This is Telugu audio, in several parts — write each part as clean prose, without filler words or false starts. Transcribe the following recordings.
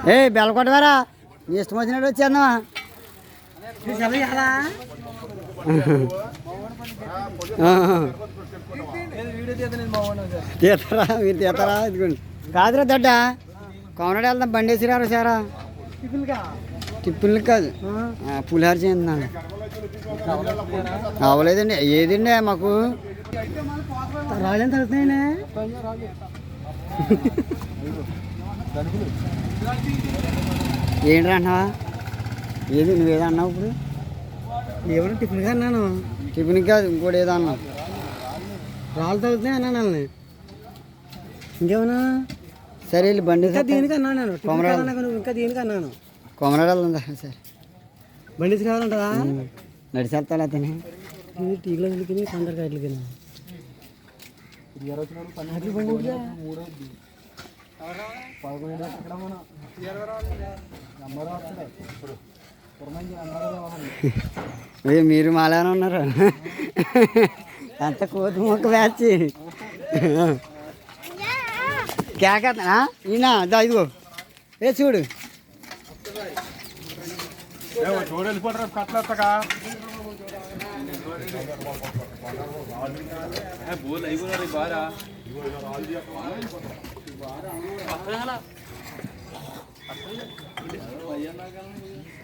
ఏ బెల్లకొట్టవారా నీ ఇష్టం వచ్చినట్టు వచ్చేద్దామా తీస్తారా మీరు తీస్తారా ఇదిగోండి కాదురా దడ్డ కోమనాడు వెళ్దాం బండి వేసిరారా సారా టిఫిన్లు కాదు పులిహార చేస్తున్నాను అవ్వలేదండి ఏదండి మాకు రాలేని తగ్గుతున్నాయినా ఏంటి అంటున్నావా ఏది నువ్వేదో అన్నావు ఇప్పుడు ఏమన్నా టిఫిన్గా అన్నాను టిఫిన్ కాదు ఇంకోటి ఏదో అన్నావు రాళ్ళు తగ్గుతున్నాయి అన్నాను వాళ్ళని ఇంకేమన్నా సరే వెళ్ళి బండి దేనికి అన్నాను నేను ఇంకా దేనికి అన్నాను కొమరాడు వెళ్దా సరే బండి రావాలంటావా నడిచేస్తాడు అతని టీలో వెళ్ళి కొందరికి అట్లకి మీరు మాలానే ఉన్నారు ఎంత కోతి మొక్క బ్యాచ్ కేకనా ఈయన దా ఇదిగో ఏ చూడు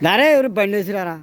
దారే ఎవరు బండి వేసిరారా